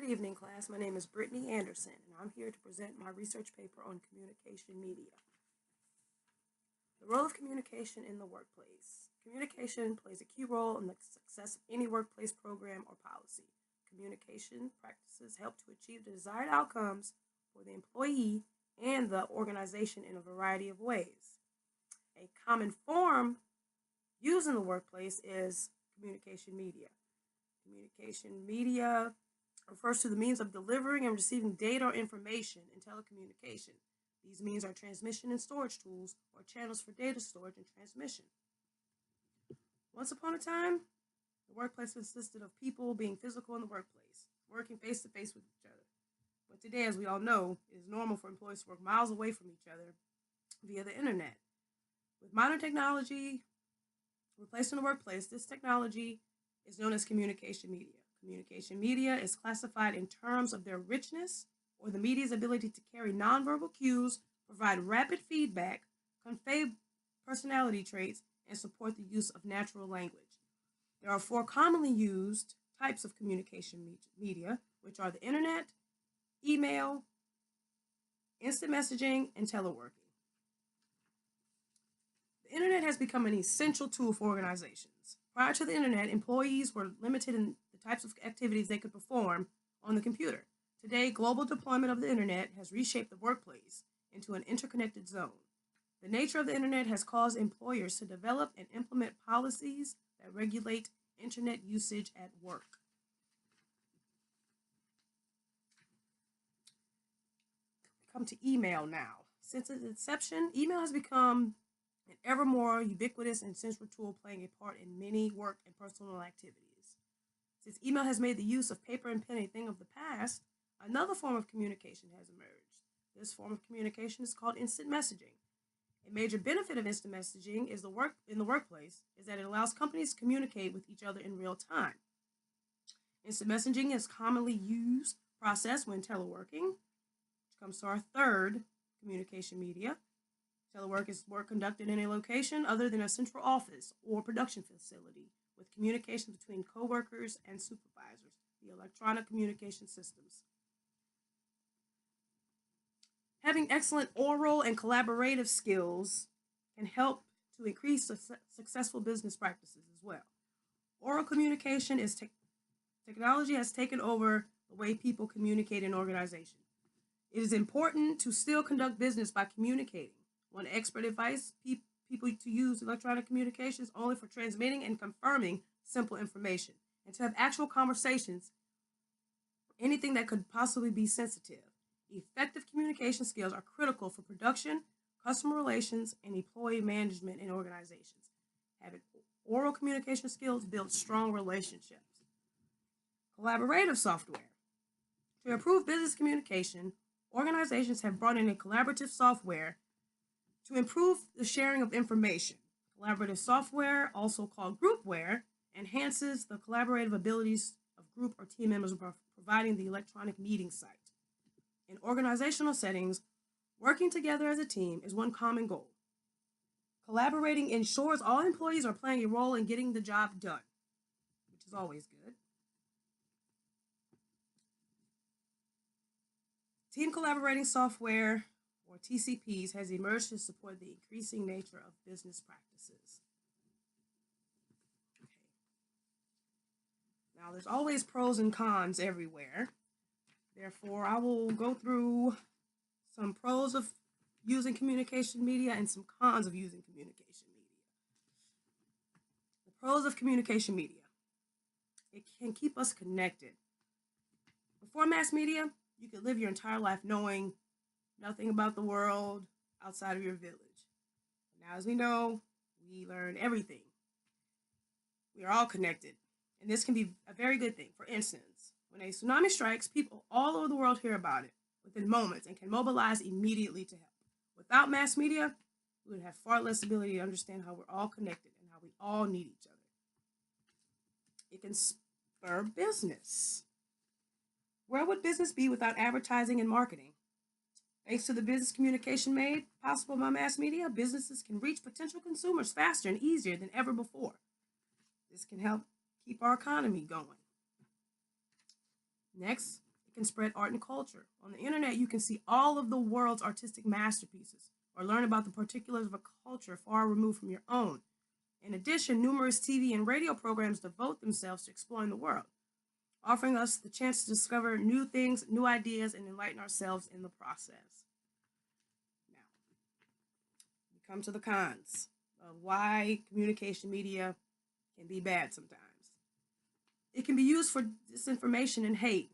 Good evening, class. My name is Brittany Anderson, and I'm here to present my research paper on communication media. The role of communication in the workplace. Communication plays a key role in the success of any workplace program or policy. Communication practices help to achieve the desired outcomes for the employee and the organization in a variety of ways. A common form used in the workplace is communication media. Communication media refers to the means of delivering and receiving data or information in telecommunication. These means are transmission and storage tools or channels for data storage and transmission. Once upon a time, the workplace consisted of people being physical in the workplace, working face to face with each other. But today, as we all know, it is normal for employees to work miles away from each other via the internet. With modern technology replacing the workplace, this technology is known as communication media. Communication media is classified in terms of their richness or the media's ability to carry nonverbal cues, provide rapid feedback, convey personality traits, and support the use of natural language. There are 4 commonly used types of communication media, which are the internet, email, instant messaging, and teleworking. The internet has become an essential tool for organizations. Prior to the internet, employees were limited in the types of activities they could perform on the computer. Today, global deployment of the internet has reshaped the workplace into an interconnected zone. The nature of the internet has caused employers to develop and implement policies that regulate internet usage at work. Come to email now. Since its inception, email has become an ever more ubiquitous and central tool playing a part in many work and personal activities. Since email has made the use of paper and pen a thing of the past, another form of communication has emerged. This form of communication is called instant messaging. A major benefit of instant messaging is in the workplace is that it allows companies to communicate with each other in real time. Instant messaging is commonly used process when teleworking, which comes to our third communication media. Telework is work conducted in a location other than a central office or production facility, with communication between coworkers and supervisors, the electronic communication systems. Having excellent oral and collaborative skills can help to increase successful business practices as well. Oral communication is technology has taken over the way people communicate in organizations. It is important to still conduct business by communicating. One expert advice people to use electronic communications only for transmitting and confirming simple information, and to have actual conversations, anything that could possibly be sensitive. Effective communication skills are critical for production, customer relations, and employee management in organizations. Having oral communication skills builds strong relationships. Collaborative software. To improve business communication, organizations have brought in a collaborative software to improve the sharing of information. Collaborative software, also called groupware, enhances the collaborative abilities of group or team members by providing the electronic meeting site. In organizational settings, working together as a team is one common goal. Collaborating ensures all employees are playing a role in getting the job done, which is always good. Team collaborating software, or TCPs, has emerged to support the increasing nature of business practices. Okay. Now, there's always pros and cons everywhere. Therefore, I will go through some pros of using communication media and some cons of using communication media. The pros of communication media. It can keep us connected. Before mass media, you could live your entire life knowing nothing about the world outside of your village. But now, as we know, we learn everything. We are all connected, and this can be a very good thing. For instance, when a tsunami strikes, people all over the world hear about it within moments and can mobilize immediately to help. Without mass media, we would have far less ability to understand how we're all connected and how we all need each other. It can spur business. Where would business be without advertising and marketing? Thanks to the business communication made possible by mass media, businesses can reach potential consumers faster and easier than ever before. This can help keep our economy going. Next can spread art and culture. On the internet, you can see all of the world's artistic masterpieces or learn about the particulars of a culture far removed from your own. In addition, numerous TV and radio programs devote themselves to exploring the world, offering us the chance to discover new things, new ideas, and enlighten ourselves in the process. Now, we come to the cons of why communication media can be bad sometimes. It can be used for disinformation and hate.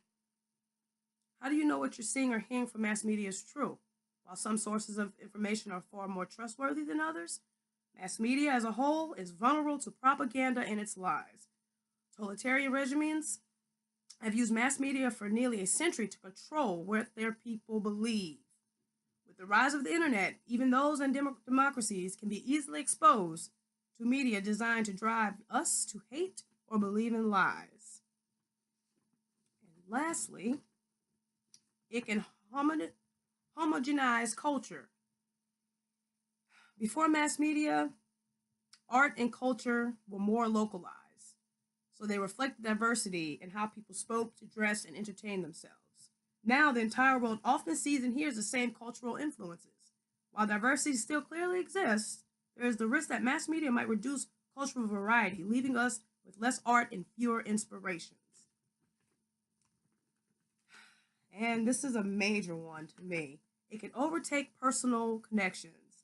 How do you know what you're seeing or hearing from mass media is true? While some sources of information are far more trustworthy than others, mass media as a whole is vulnerable to propaganda and its lies. Totalitarian regimes have used mass media for nearly a century to control what their people believe. With the rise of the internet, even those in democracies can be easily exposed to media designed to drive us to hate or believe in lies. And lastly, it can homogenize culture. Before mass media, art and culture were more localized, so they reflect diversity in how people spoke, to dress, and entertain themselves. Now, the entire world often sees and hears the same cultural influences. While diversity still clearly exists, there is the risk that mass media might reduce cultural variety, leaving us with less art and fewer inspirations. And this is a major one to me. It can overtake personal connections.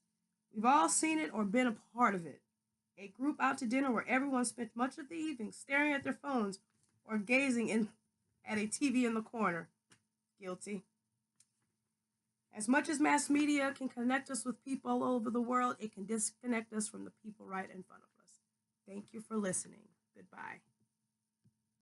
We've all seen it or been a part of it. A group out to dinner where everyone spent much of the evening staring at their phones or gazing at a TV in the corner. Guilty. As much as mass media can connect us with people all over the world, it can disconnect us from the people right in front of us. Thank you for listening. Goodbye.